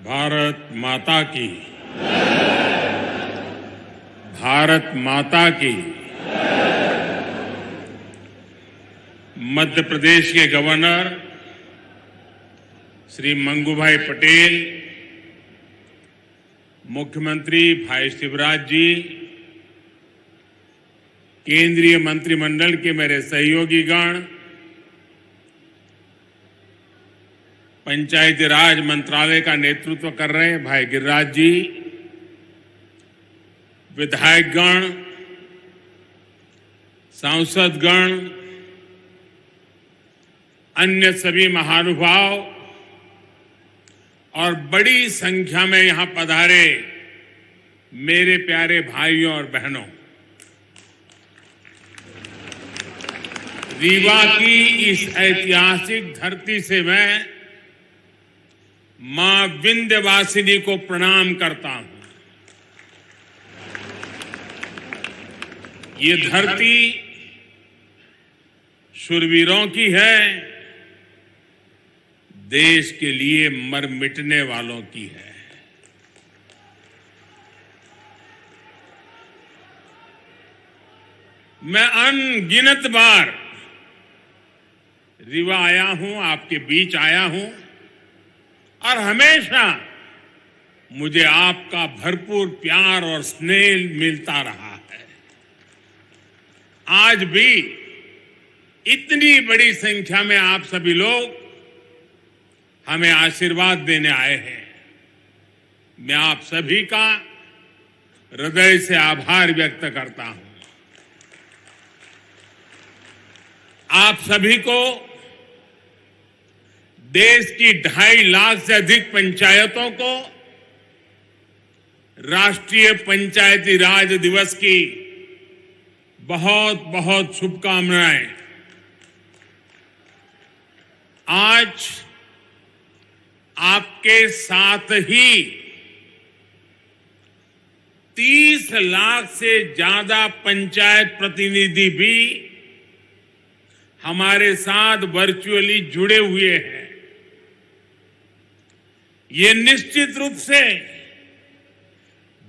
भारत माता की। भारत माता की। मध्य प्रदेश के गवर्नर श्री मंगूभाई पटेल, मुख्यमंत्री भाई शिवराज जी, केंद्रीय मंत्रिमंडल के मेरे सहयोगीगण, पंचायती राज मंत्रालय का नेतृत्व कर रहे भाई गिरिराज जी, विधायकगण, सांसदगण, अन्य सभी महानुभाव और बड़ी संख्या में यहां पधारे मेरे प्यारे भाइयों और बहनों, रीवा की इस ऐतिहासिक धरती से मैं मां विंध्यवासिनी को प्रणाम करता हूं। ये धरती शूरवीरों की है, देश के लिए मर मिटने वालों की है। मैं अनगिनत बार रीवा आया हूं, आपके बीच आया हूं और हमेशा मुझे आपका भरपूर प्यार और स्नेह मिलता रहा है। आज भी इतनी बड़ी संख्या में आप सभी लोग हमें आशीर्वाद देने आए हैं। मैं आप सभी का हृदय से आभार व्यक्त करता हूं। आप सभी को देश की 2.5 लाख से अधिक पंचायतों को राष्ट्रीय पंचायती राज दिवस की बहुत बहुत शुभकामनाएं। आज आपके साथ ही 30 लाख से ज्यादा पंचायत प्रतिनिधि भी हमारे साथ वर्चुअली जुड़े हुए हैं। ये निश्चित रूप से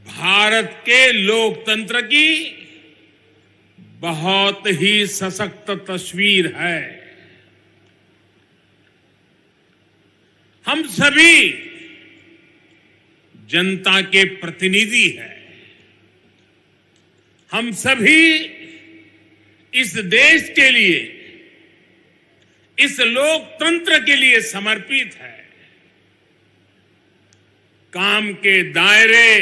भारत के लोकतंत्र की बहुत ही सशक्त तस्वीर है। हम सभी जनता के प्रतिनिधि हैं। हम सभी इस देश के लिए, इस लोकतंत्र के लिए समर्पित है। काम के दायरे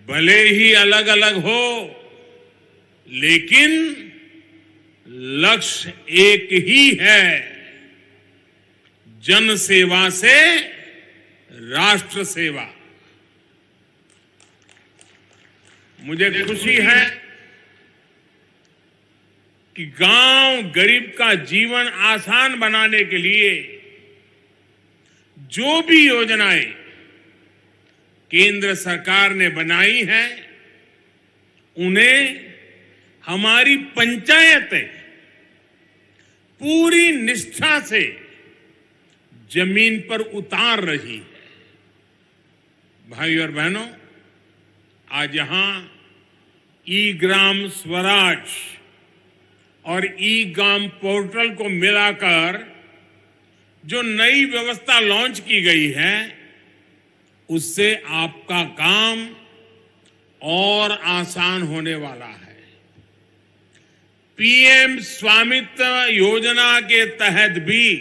भले ही अलग अलग हो, लेकिन लक्ष्य एक ही है, जन सेवा से राष्ट्र सेवा। मुझे खुशी है कि गांव गरीब का जीवन आसान बनाने के लिए जो भी योजनाएं केंद्र सरकार ने बनाई हैं, उन्हें हमारी पंचायतें पूरी निष्ठा से जमीन पर उतार रही है। भाई और बहनों, आज यहां ई ग्राम स्वराज और ई ग्राम पोर्टल को मिलाकर जो नई व्यवस्था लॉन्च की गई है, उससे आपका काम और आसान होने वाला है। पीएम स्वामित्व योजना के तहत भी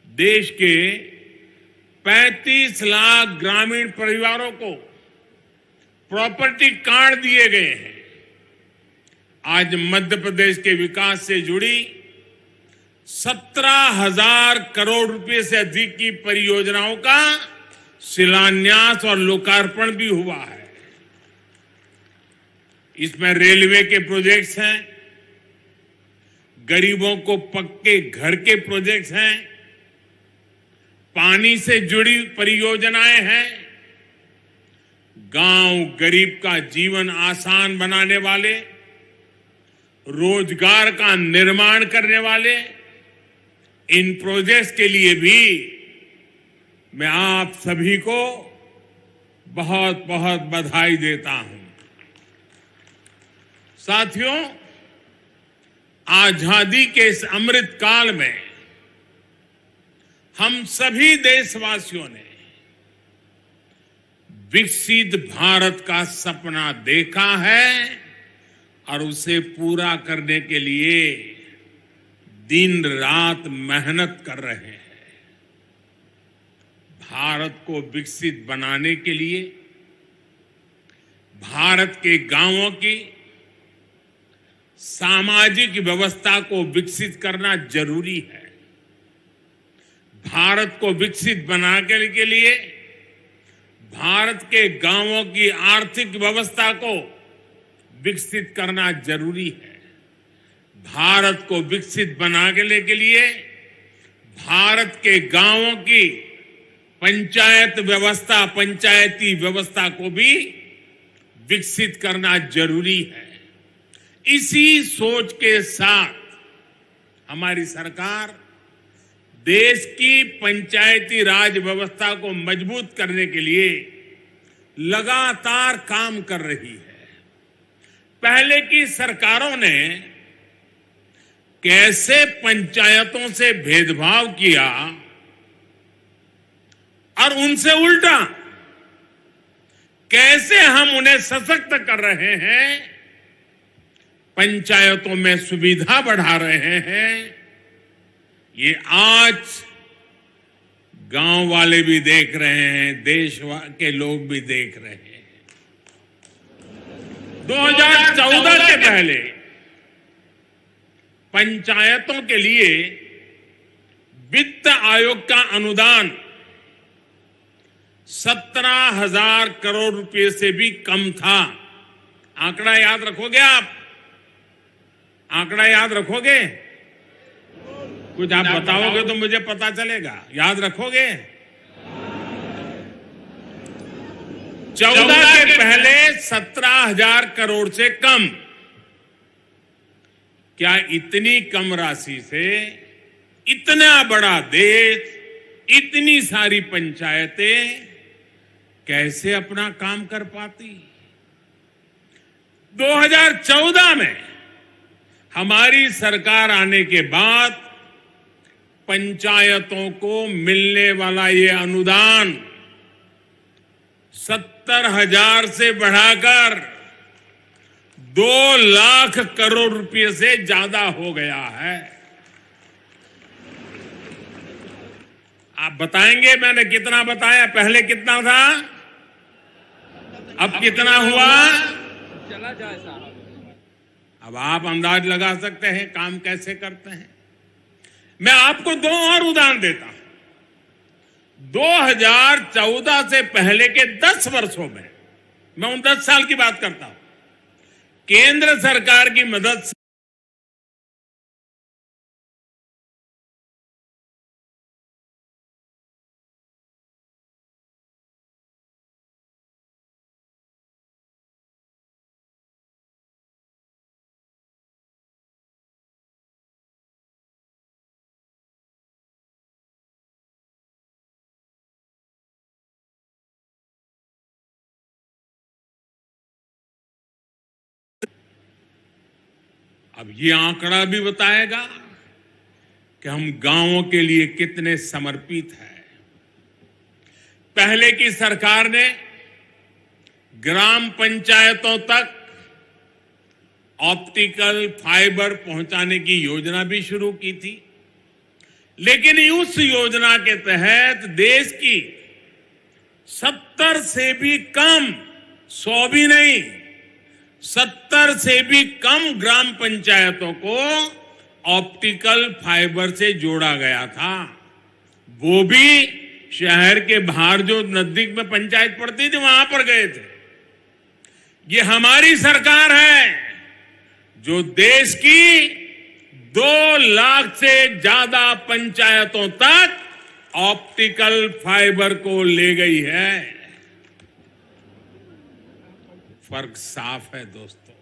देश के 35 लाख ग्रामीण परिवारों को प्रॉपर्टी कार्ड दिए गए हैं। आज मध्य प्रदेश के विकास से जुड़ी 17,000 करोड़ रुपए से अधिक की परियोजनाओं का शिलान्यास और लोकार्पण भी हुआ है। इसमें रेलवे के प्रोजेक्ट्स हैं, गरीबों को पक्के घर के प्रोजेक्ट्स हैं, पानी से जुड़ी परियोजनाएं हैं, गांव गरीब का जीवन आसान बनाने वाले, रोजगार का निर्माण करने वाले इन प्रोजेक्ट्स के लिए भी मैं आप सभी को बहुत बहुत बधाई देता हूं। साथियों, आजादी के इस अमृत काल में हम सभी देशवासियों ने विकसित भारत का सपना देखा है और उसे पूरा करने के लिए दिन रात मेहनत कर रहे हैं। भारत को विकसित बनाने के लिए भारत के गांवों की सामाजिक व्यवस्था को विकसित करना जरूरी है। भारत को विकसित बनाने के लिए भारत के गांवों की आर्थिक व्यवस्था को विकसित करना जरूरी है। भारत को विकसित बनाने के लिए भारत के गांवों की पंचायती व्यवस्था को भी विकसित करना जरूरी है। इसी सोच के साथ हमारी सरकार देश की पंचायती राज व्यवस्था को मजबूत करने के लिए लगातार काम कर रही है। पहले की सरकारों ने कैसे पंचायतों से भेदभाव किया और उनसे उल्टा कैसे हम उन्हें सशक्त कर रहे हैं, पंचायतों में सुविधा बढ़ा रहे हैं, ये आज गांव वाले भी देख रहे हैं, देश के लोग भी देख रहे हैं। 2014 के पहले पंचायतों के लिए वित्त आयोग का अनुदान 17,000 करोड़ रुपए से भी कम था। आंकड़ा याद रखोगे आप? आंकड़ा याद रखोगे? कुछ आप बताओगे तो मुझे पता चलेगा। याद रखोगे? 14 के पहले 17,000 करोड़ से कम। क्या इतनी कम राशि से इतना बड़ा देश, इतनी सारी पंचायतें कैसे अपना काम कर पाती? 2014 में हमारी सरकार आने के बाद पंचायतों को मिलने वाला ये अनुदान 70,000 से बढ़ाकर 2 लाख करोड़ रुपए से ज्यादा हो गया है। आप बताएंगे मैंने कितना बताया? पहले कितना था, अब कितना हुआ? चला जाए साहब। अब आप अंदाज लगा सकते हैं काम कैसे करते हैं। मैं आपको 2 और उदाहरण देता हूं। 2014 से पहले के 10 वर्षों में, मैं उन 10 साल की बात करता हूं, केंद्र सरकार की मदद से अब ये आंकड़ा भी बताएगा कि हम गांवों के लिए कितने समर्पित हैं। पहले की सरकार ने ग्राम पंचायतों तक ऑप्टिकल फाइबर पहुंचाने की योजना भी शुरू की थी, लेकिन उस योजना के तहत देश की 70 से भी कम, 100 भी नहीं, 70 से भी कम ग्राम पंचायतों को ऑप्टिकल फाइबर से जोड़ा गया था। वो भी शहर के बाहर जो नजदीक में पंचायत पड़ती थी वहां पर गए थे। ये हमारी सरकार है जो देश की 2 लाख से ज्यादा पंचायतों तक ऑप्टिकल फाइबर को ले गई है। फर्क साफ है दोस्तों।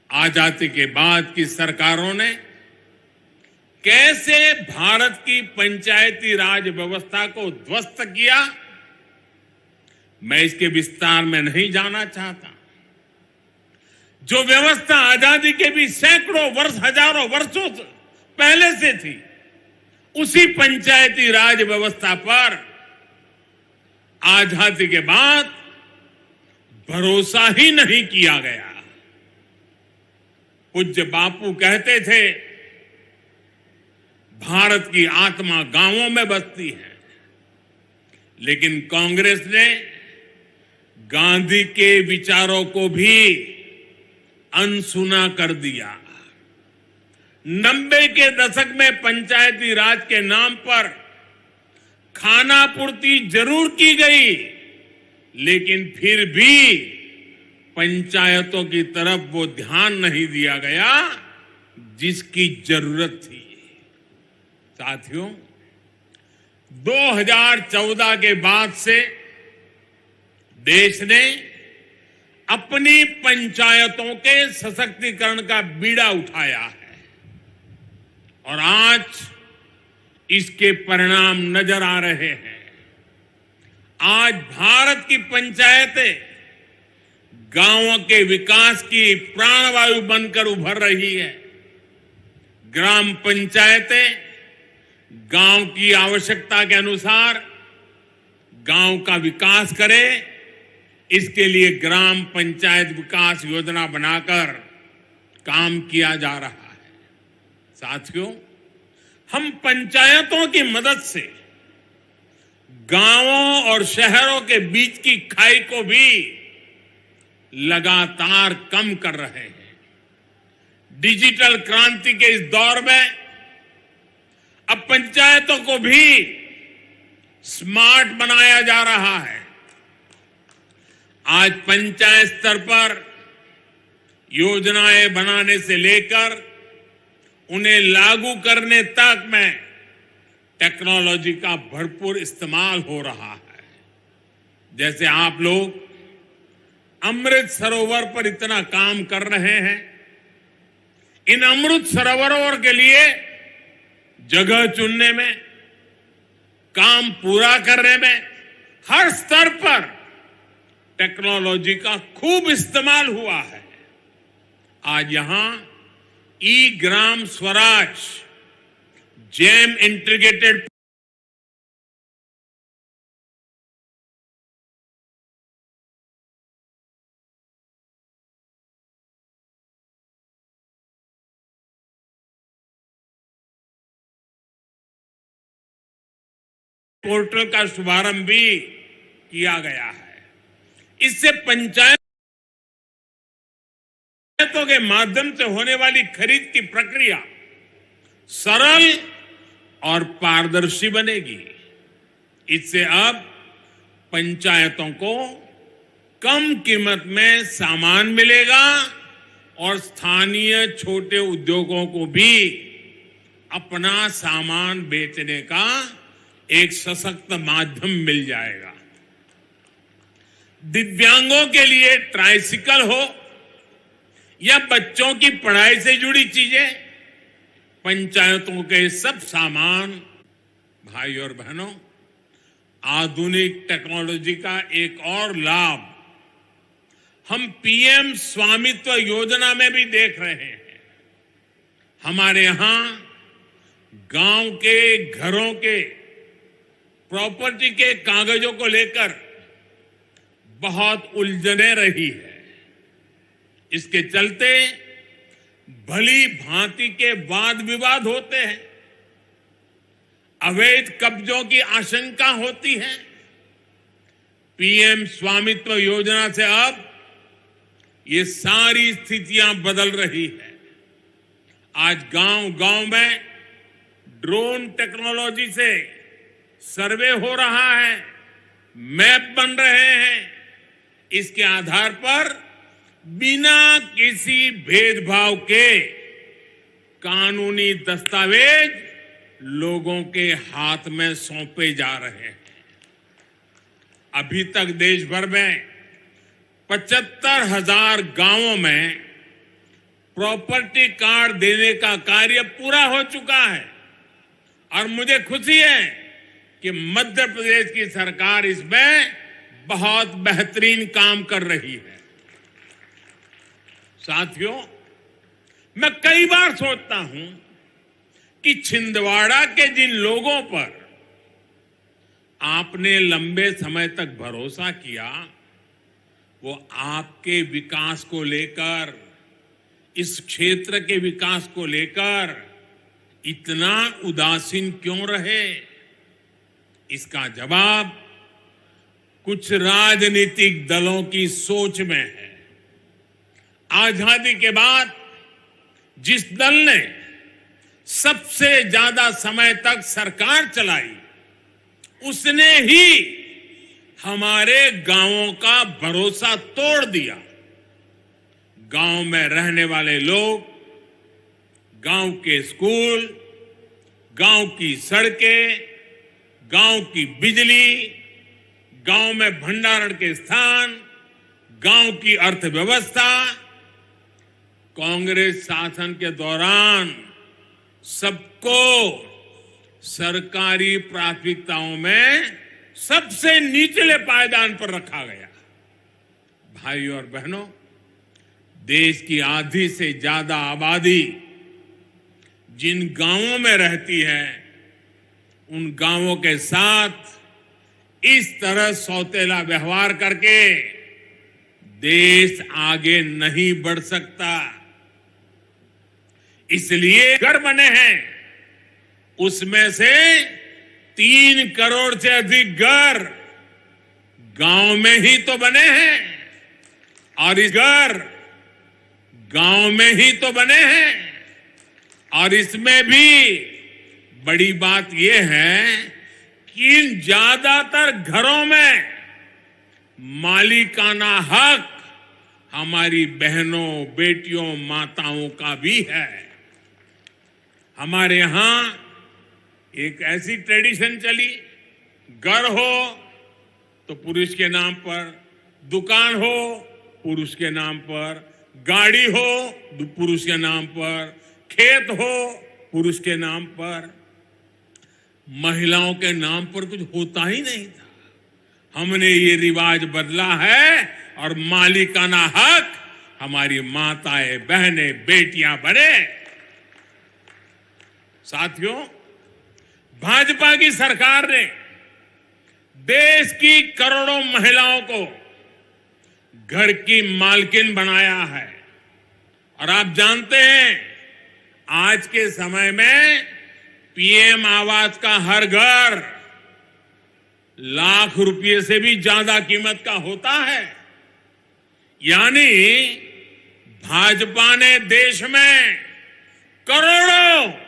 आजादी के बाद की सरकारों ने कैसे भारत की पंचायती राज व्यवस्था को ध्वस्त किया, मैं इसके विस्तार में नहीं जाना चाहता। जो व्यवस्था आजादी के भी सैकड़ों वर्ष, हजारों वर्षों पहले से थी, उसी पंचायती राज व्यवस्था पर आजादी के बाद भरोसा ही नहीं किया गया। पूज्य बापू कहते थे, भारत की आत्मा गांवों में बसती है, लेकिन कांग्रेस ने गांधी के विचारों को भी अनसुना कर दिया। 90 के दशक में पंचायती राज के नाम पर खानापूर्ति जरूर की गई, लेकिन फिर भी पंचायतों की तरफ वो ध्यान नहीं दिया गया जिसकी जरूरत थी। साथियों, 2014 के बाद से देश ने अपनी पंचायतों के सशक्तिकरण का बीड़ा उठाया है और आज इसके परिणाम नजर आ रहे हैं। आज भारत की पंचायतें गांवों के विकास की प्राणवायु बनकर उभर रही है। ग्राम पंचायतें गांव की आवश्यकता के अनुसार गांव का विकास करें, इसके लिए ग्राम पंचायत विकास योजना बनाकर काम किया जा रहा है। साथियों, हम पंचायतों की मदद से गांवों और शहरों के बीच की खाई को भी लगातार कम कर रहे हैं। डिजिटल क्रांति के इस दौर में अब पंचायतों को भी स्मार्ट बनाया जा रहा है। आज पंचायत स्तर पर योजनाएं बनाने से लेकर उन्हें लागू करने तक में टेक्नोलॉजी का भरपूर इस्तेमाल हो रहा है। जैसे आप लोग अमृत सरोवर पर इतना काम कर रहे हैं, इन अमृत सरोवरों के लिए जगह चुनने में, काम पूरा करने में हर स्तर पर टेक्नोलॉजी का खूब इस्तेमाल हुआ है। आज यहां ई Gram Swaraj GeM integrated portal का शुभारंभ भी किया गया है। इससे पंचायतों के माध्यम से होने वाली खरीद की प्रक्रिया सरल और पारदर्शी बनेगी। इससे अब पंचायतों को कम कीमत में सामान मिलेगा और स्थानीय छोटे उद्योगों को भी अपना सामान बेचने का एक सशक्त माध्यम मिल जाएगा। दिव्यांगों के लिए ट्राइसिकल हो या बच्चों की पढ़ाई से जुड़ी चीजें, पंचायतों के सब सामान, भाई और बहनों, आधुनिक टेक्नोलॉजी का एक और लाभ हम पीएम स्वामित्व योजना में भी देख रहे हैं। हमारे यहां गांव के घरों के प्रॉपर्टी के कागजों को लेकर बहुत उलझने रही है। इसके चलते भली भांति के वाद विवाद होते हैं, अवैध कब्जों की आशंका होती है। पीएम स्वामित्व योजना से अब ये सारी स्थितियां बदल रही है। आज गांव-गांव में ड्रोन टेक्नोलॉजी से सर्वे हो रहा है, मैप बन रहे हैं। इसके आधार पर बिना किसी भेदभाव के कानूनी दस्तावेज लोगों के हाथ में सौंपे जा रहे हैं। अभी तक देश भर में 75,000 गांवों में प्रॉपर्टी कार्ड देने का कार्य पूरा हो चुका है और मुझे खुशी है कि मध्य प्रदेश की सरकार इसमें बहुत बेहतरीन काम कर रही है। साथियों, मैं कई बार सोचता हूं कि छिंदवाड़ा के जिन लोगों पर आपने लंबे समय तक भरोसा किया, वो आपके विकास को लेकर, इस क्षेत्र के विकास को लेकर इतना उदासीन क्यों रहे? इसका जवाब कुछ राजनीतिक दलों की सोच में है। आजादी के बाद जिस दल ने सबसे ज्यादा समय तक सरकार चलाई, उसने ही हमारे गांवों का भरोसा तोड़ दिया। गांव में रहने वाले लोग, गांव के स्कूल, गांव की सड़कें, गांव की बिजली, गांव में भंडारण के स्थान, गांव की अर्थव्यवस्था, कांग्रेस शासन के दौरान सबको सरकारी प्राथमिकताओं में सबसे निचले पायदान पर रखा गया। भाइयों और बहनों, देश की आधी से ज्यादा आबादी जिन गांवों में रहती है, उन गांवों के साथ इस तरह सौतेला व्यवहार करके देश आगे नहीं बढ़ सकता। इसलिए घर बने हैं, उसमें से 3 करोड़ से अधिक घर गांव में ही तो बने हैं और इस घर गांव में ही तो बने हैं। और इसमें भी बड़ी बात यह है कि इन ज्यादातर घरों में मालिकाना हक हमारी बहनों, बेटियों, माताओं का भी है। हमारे यहां एक ऐसी ट्रेडिशन चली, घर हो तो पुरुष के नाम पर, दुकान हो पुरुष के नाम पर, गाड़ी हो पुरुष के नाम पर, खेत हो पुरुष के नाम पर, महिलाओं के नाम पर कुछ होता ही नहीं था। हमने ये रिवाज बदला है और मालिकाना हक हमारी माताएं, बहनें, बेटियां बने। साथियों, भाजपा की सरकार ने देश की करोड़ों महिलाओं को घर की मालकिन बनाया है। और आप जानते हैं, आज के समय में पीएम आवास का हर घर लाख रुपए से भी ज्यादा कीमत का होता है। यानी भाजपा ने देश में करोड़ों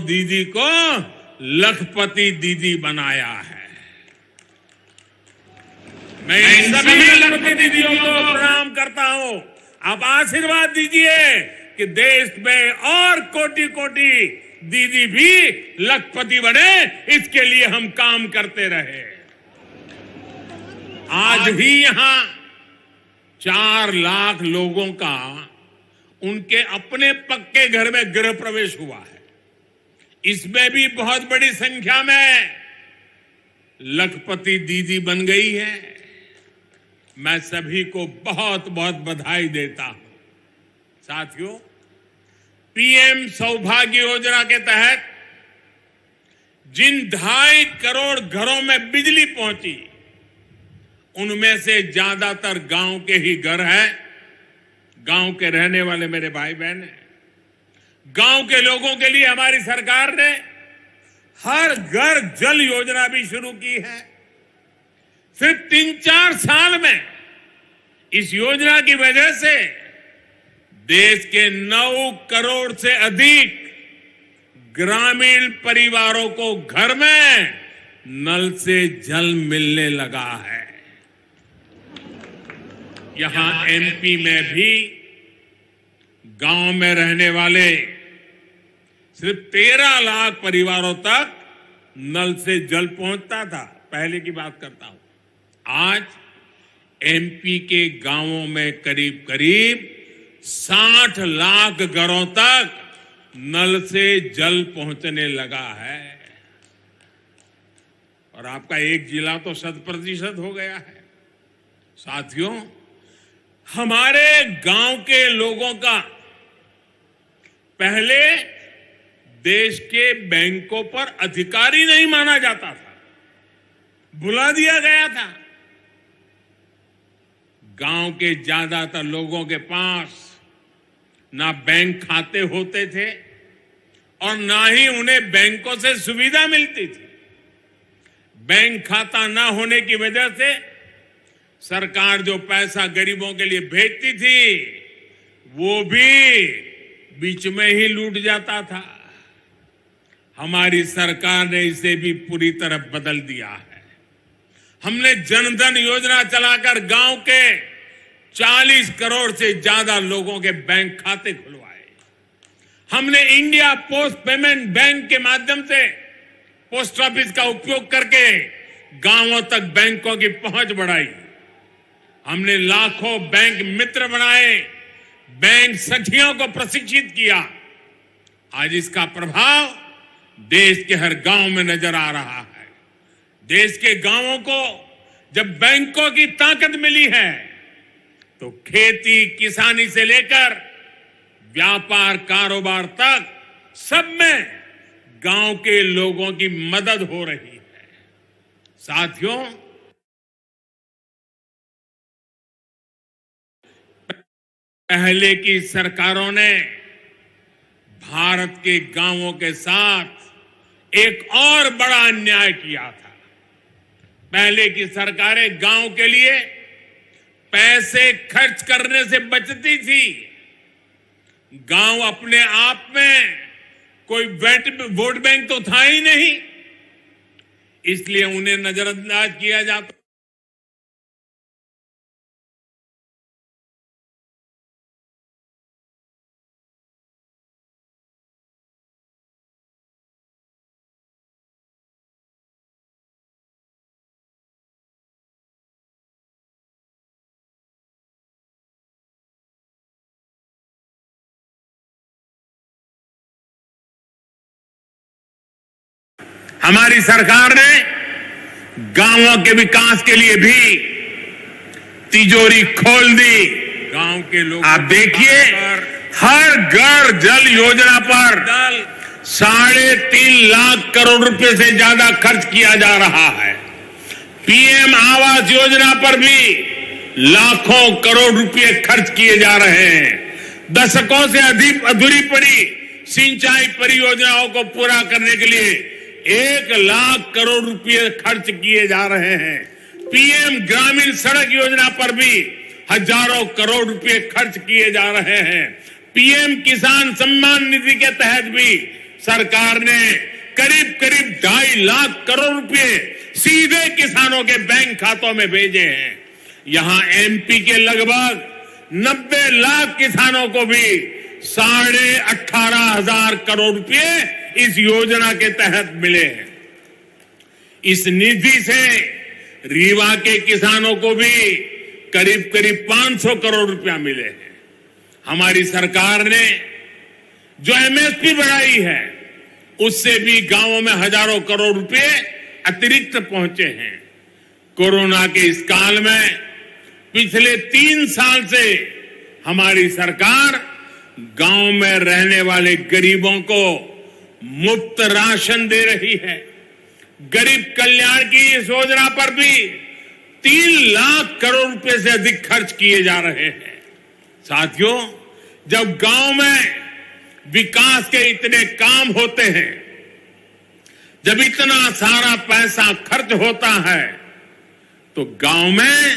दीदी को लखपति दीदी बनाया है। मैं इन सभी लखपति दीदियों को प्रणाम करता हूं। आप आशीर्वाद दीजिए कि देश में और कोटि कोटि दीदी भी लखपति बने, इसके लिए हम काम करते रहे। आज भी यहां 4 लाख लोगों का उनके अपने पक्के घर में गृह प्रवेश हुआ है। इसमें भी बहुत बड़ी संख्या में लखपति दीदी बन गई है। मैं सभी को बहुत बहुत बधाई देता हूं। साथियों, पीएम सौभाग्य योजना के तहत जिन 2.5 करोड़ घरों में बिजली पहुंची, उनमें से ज्यादातर गांव के ही घर हैं। गांव के रहने वाले मेरे भाई बहन हैं। गांव के लोगों के लिए हमारी सरकार ने हर घर जल योजना भी शुरू की है। सिर्फ 3-4 साल में इस योजना की वजह से देश के 9 करोड़ से अधिक ग्रामीण परिवारों को घर में नल से जल मिलने लगा है। यहां एमपी में भी गांव में रहने वाले सिर्फ 13 लाख परिवारों तक नल से जल पहुंचता था। पहले की बात करता हूं। आज एमपी के गांवों में करीब करीब 60 लाख घरों तक नल से जल पहुंचने लगा है और आपका एक जिला तो 100% हो गया है। साथियों, हमारे गांव के लोगों का पहले देश के बैंकों पर अधिकार ही नहीं माना जाता था, भुला दिया गया था। गांव के ज्यादातर लोगों के पास ना बैंक खाते होते थे और ना ही उन्हें बैंकों से सुविधा मिलती थी। बैंक खाता ना होने की वजह से सरकार जो पैसा गरीबों के लिए भेजती थी वो भी बीच में ही लूट जाता था। हमारी सरकार ने इसे भी पूरी तरह बदल दिया है। हमने जनधन योजना चलाकर गांव के 40 करोड़ से ज्यादा लोगों के बैंक खाते खुलवाए। हमने इंडिया पोस्ट पेमेंट बैंक के माध्यम से पोस्ट ऑफिस का उपयोग करके गांवों तक बैंकों की पहुंच बढ़ाई। हमने लाखों बैंक मित्र बनाए, बैंक सखियों को प्रशिक्षित किया। आज इसका प्रभाव देश के हर गांव में नजर आ रहा है। देश के गांवों को जब बैंकों की ताकत मिली है तो खेती किसानी से लेकर व्यापार कारोबार तक सब में गांव के लोगों की मदद हो रही है। साथियों, पहले की सरकारों ने भारत के गांवों के साथ एक और बड़ा अन्याय किया था। पहले की सरकारें गांव के लिए पैसे खर्च करने से बचती थी। गांव अपने आप में कोई वोट बैंक तो था ही नहीं, इसलिए उन्हें नजरअंदाज किया जाता। हमारी सरकार ने गांवों के विकास के लिए भी तिजोरी खोल दी। गांव के लोग आप देखिए, हर घर जल योजना पर 3.5 लाख करोड़ रुपए से ज्यादा खर्च किया जा रहा है। पीएम आवास योजना पर भी लाखों करोड़ रुपए खर्च किए जा रहे हैं। दशकों से अधिक अधूरी पड़ी सिंचाई परियोजनाओं को पूरा करने के लिए 1 लाख करोड़ रुपए खर्च किए जा रहे हैं। पीएम ग्रामीण सड़क योजना पर भी हजारों करोड़ रुपए खर्च किए जा रहे हैं। पीएम किसान सम्मान निधि के तहत भी सरकार ने करीब 2.5 लाख करोड़ रुपए सीधे किसानों के बैंक खातों में भेजे हैं। यहां एमपी के लगभग 90 लाख किसानों को भी 18,500 करोड़ रुपए इस योजना के तहत मिले हैं। इस निधि से रीवा के किसानों को भी करीब 500 करोड़ रुपया मिले हैं। हमारी सरकार ने जो एमएसपी बढ़ाई है उससे भी गांवों में हजारों करोड़ रुपए अतिरिक्त पहुंचे हैं। कोरोना के इस काल में पिछले 3 साल से हमारी सरकार गांव में रहने वाले गरीबों को मुफ्त राशन दे रही है। गरीब कल्याण की इस योजना पर भी 3 लाख करोड़ रुपए से अधिक खर्च किए जा रहे हैं। साथियों, जब गांव में विकास के इतने काम होते हैं, जब इतना सारा पैसा खर्च होता है, तो गांव में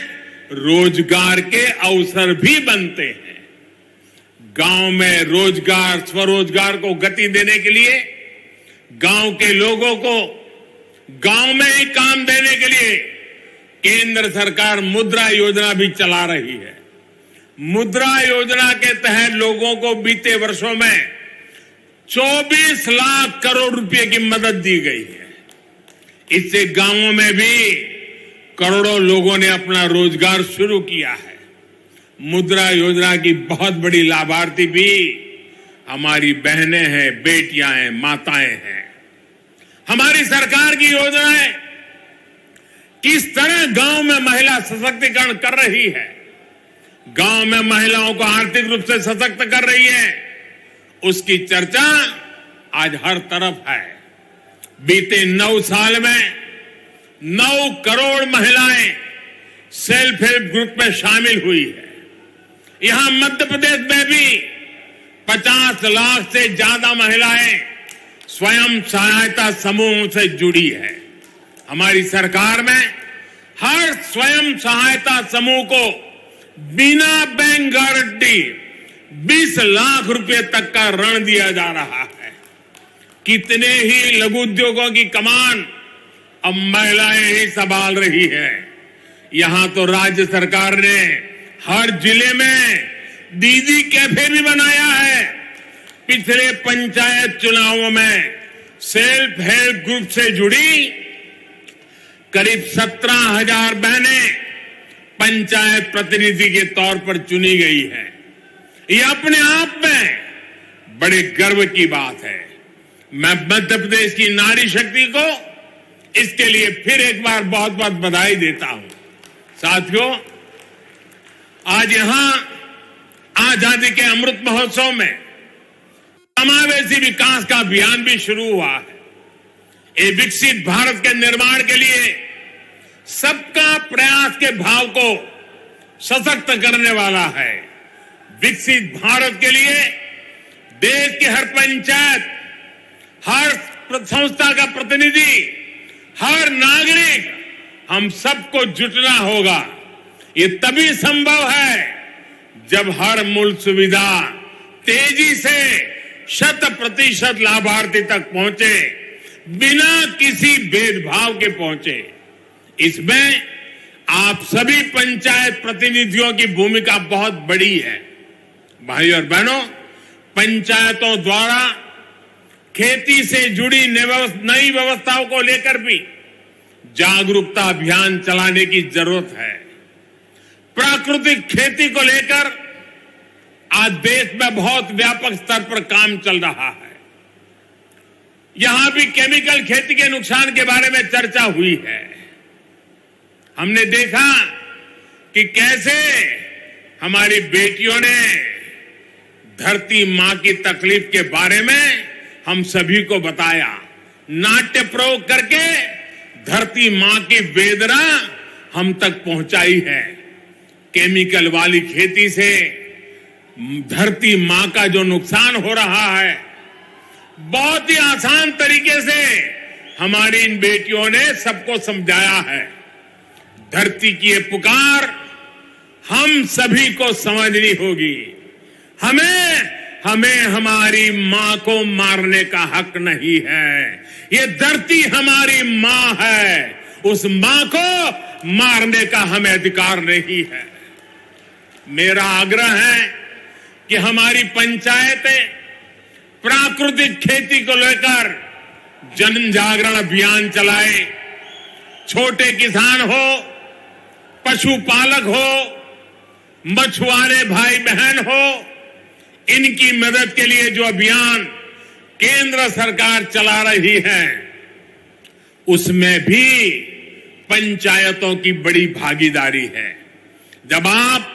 रोजगार के अवसर भी बनते हैं। गांव में रोजगार, स्वरोजगार को गति देने के लिए, गांव के लोगों को गांव में ही काम देने के लिए केंद्र सरकार मुद्रा योजना भी चला रही है। मुद्रा योजना के तहत लोगों को बीते वर्षों में 24 लाख करोड़ रुपए की मदद दी गई है। इससे गांवों में भी करोड़ों लोगों ने अपना रोजगार शुरू किया है। मुद्रा योजना की बहुत बड़ी लाभार्थी भी हमारी बहनें हैं, बेटियां हैं, माताएं हैं। हमारी सरकार की योजनाएं किस तरह गांव में महिला सशक्तिकरण कर रही है, गांव में महिलाओं को आर्थिक रूप से सशक्त कर रही है, उसकी चर्चा आज हर तरफ है। बीते 9 साल में 9 करोड़ महिलाएं सेल्फ हेल्प ग्रुप में शामिल हुई है। यहां मध्य प्रदेश में भी 50 लाख से ज्यादा महिलाएं स्वयं सहायता समूह से जुड़ी है। हमारी सरकार में हर स्वयं सहायता समूह को बिना बैंक गारंटी 20 लाख रुपए तक का ऋण दिया जा रहा है। कितने ही लघु उद्योगों की कमान अब महिलाएं ही संभाल रही है। यहां तो राज्य सरकार ने हर जिले में दीदी कैफे भी बनाया है। पिछले पंचायत चुनावों में सेल्फ हेल्प ग्रुप से जुड़ी करीब 17,000 बहनें पंचायत प्रतिनिधि के तौर पर चुनी गई है। यह अपने आप में बड़े गर्व की बात है। मैं मध्य प्रदेश की नारी शक्ति को इसके लिए फिर एक बार बहुत बहुत बधाई देता हूं। साथियों, आज यहां आजादी के अमृत महोत्सव में समावेशी विकास का अभियान भी शुरू हुआ है। ये विकसित भारत के निर्माण के लिए सबका प्रयास के भाव को सशक्त करने वाला है। विकसित भारत के लिए देश के हर पंचायत, हर संस्था का प्रतिनिधि, हर नागरिक, हम सबको जुटना होगा। ये तभी संभव है जब हर मूल सुविधा तेजी से 100% लाभार्थी तक पहुंचे, बिना किसी भेदभाव के पहुंचे। इसमें आप सभी पंचायत प्रतिनिधियों की भूमिका बहुत बड़ी है। भाई और बहनों, पंचायतों द्वारा खेती से जुड़ी नई व्यवस्थाओं को लेकर भी जागरूकता अभियान चलाने की जरूरत है। प्राकृतिक खेती को लेकर आज देश में बहुत व्यापक स्तर पर काम चल रहा है। यहां भी केमिकल खेती के नुकसान के बारे में चर्चा हुई है। हमने देखा कि कैसे हमारी बेटियों ने धरती मां की तकलीफ के बारे में हम सभी को बताया। नाट्य प्रयोग करके धरती मां की वेदना हम तक पहुंचाई है। केमिकल वाली खेती से धरती मां का जो नुकसान हो रहा है, बहुत ही आसान तरीके से हमारी इन बेटियों ने सबको समझाया है। धरती की ये पुकार हम सभी को समझनी होगी। हमें हमारी मां को मारने का हक नहीं है। ये धरती हमारी मां है, उस मां को मारने का हमें अधिकार नहीं है। मेरा आग्रह है कि हमारी पंचायतें प्राकृतिक खेती को लेकर जन जागरण अभियान चलाए। छोटे किसान हो, पशुपालक हो, मछुआरे भाई बहन हो, इनकी मदद के लिए जो अभियान केंद्र सरकार चला रही है, उसमें भी पंचायतों की बड़ी भागीदारी है। जब आप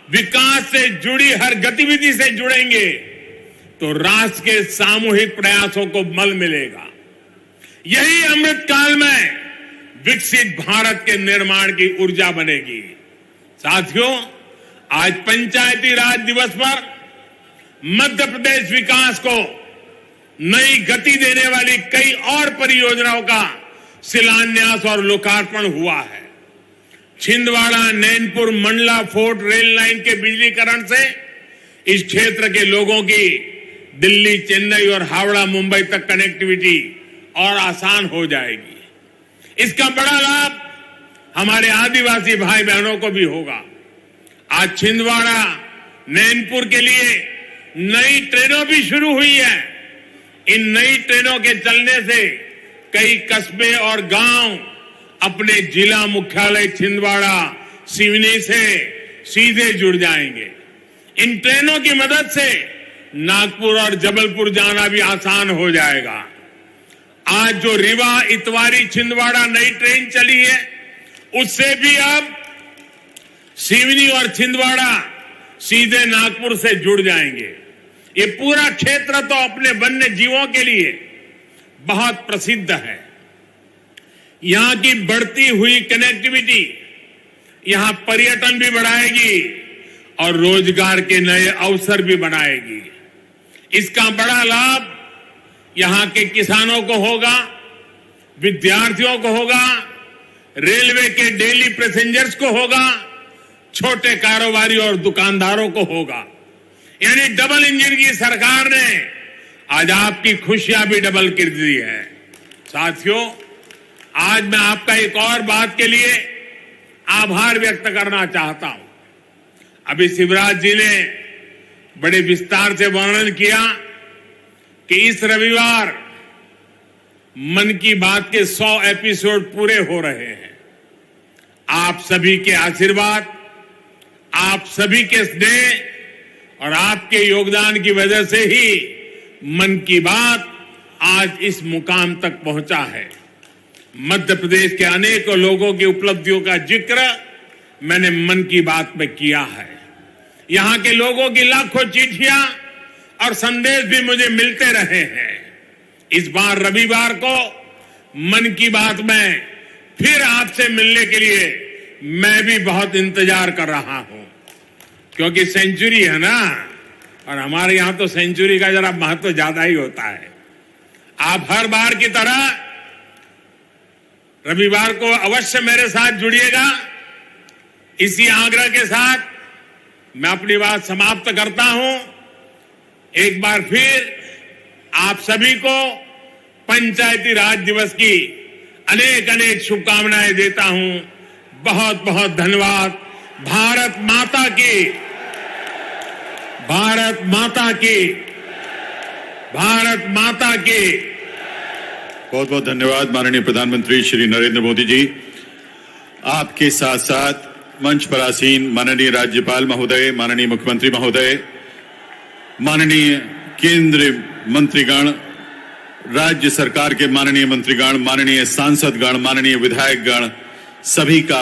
विकास से जुड़ी हर गतिविधि से जुड़ेंगे तो राष्ट्र के सामूहिक प्रयासों को बल मिलेगा। यही अमृत काल में विकसित भारत के निर्माण की ऊर्जा बनेगी। साथियों, आज पंचायती राज दिवस पर मध्य प्रदेश विकास को नई गति देने वाली कई और परियोजनाओं का शिलान्यास और लोकार्पण हुआ है। Chhindwara Nainpur Mandla fort rail line के बिजलीकरण से इस क्षेत्र के लोगों की दिल्ली, चेन्नई और हावड़ा, मुंबई तक कनेक्टिविटी और आसान हो जाएगी। इसका बड़ा लाभ हमारे आदिवासी भाई बहनों को भी होगा। आज छिंदवाड़ा नैनपुर के लिए नई ट्रेनों भी शुरू हुई है। इन नई ट्रेनों के चलने से कई कस्बे और गांव अपने जिला मुख्यालय छिंदवाड़ा सिवनी से सीधे जुड़ जाएंगे। इन ट्रेनों की मदद से नागपुर और जबलपुर जाना भी आसान हो जाएगा। आज जो रीवा इतवारी छिंदवाड़ा नई ट्रेन चली है, उससे भी अब सिवनी और छिंदवाड़ा सीधे नागपुर से जुड़ जाएंगे। ये पूरा क्षेत्र तो अपने वन्य जीवों के लिए बहुत प्रसिद्ध है। यहां की बढ़ती हुई कनेक्टिविटी यहां पर्यटन भी बढ़ाएगी और रोजगार के नए अवसर भी बनाएगी। इसका बड़ा लाभ यहां के किसानों को होगा, विद्यार्थियों को होगा, रेलवे के डेली पैसेंजर्स को होगा, छोटे कारोबारी और दुकानदारों को होगा। यानी डबल इंजन की सरकार ने आज आपकी खुशियां भी डबल कर दी है। साथियों, आज मैं आपका एक और बात के लिए आभार व्यक्त करना चाहता हूं। अभी शिवराज जी ने बड़े विस्तार से वर्णन किया कि इस रविवार मन की बात के 100 एपिसोड पूरे हो रहे हैं। आप सभी के आशीर्वाद, आप सभी के स्नेह और आपके योगदान की वजह से ही मन की बात आज इस मुकाम तक पहुंचा है। मध्य प्रदेश के अनेकों लोगों की उपलब्धियों का जिक्र मैंने मन की बात में किया है। यहां के लोगों की लाखों चिट्ठियां और संदेश भी मुझे मिलते रहे हैं। इस बार रविवार को मन की बात में फिर आपसे मिलने के लिए मैं भी बहुत इंतजार कर रहा हूं, क्योंकि सेंचुरी है ना, और हमारे यहां तो सेंचुरी का जरा महत्व ज्यादा ही होता है। आप हर बार की तरह रविवार को अवश्य मेरे साथ जुड़िएगा। इसी आग्रह के साथ मैं अपनी बात समाप्त करता हूं। एक बार फिर आप सभी को पंचायती राज दिवस की अनेक अनेक शुभकामनाएं देता हूं। बहुत बहुत धन्यवाद। भारत माता की, भारत माता की, भारत माता की। बहुत बहुत धन्यवाद माननीय प्रधानमंत्री श्री नरेंद्र मोदी जी। आपके साथ साथ मंच पर आसीन माननीय राज्यपाल महोदय, माननीय मुख्यमंत्री महोदय, माननीय केंद्रीय मंत्रीगण, राज्य सरकार के माननीय मंत्रीगण, माननीय सांसदगण, माननीय विधायकगण, सभी का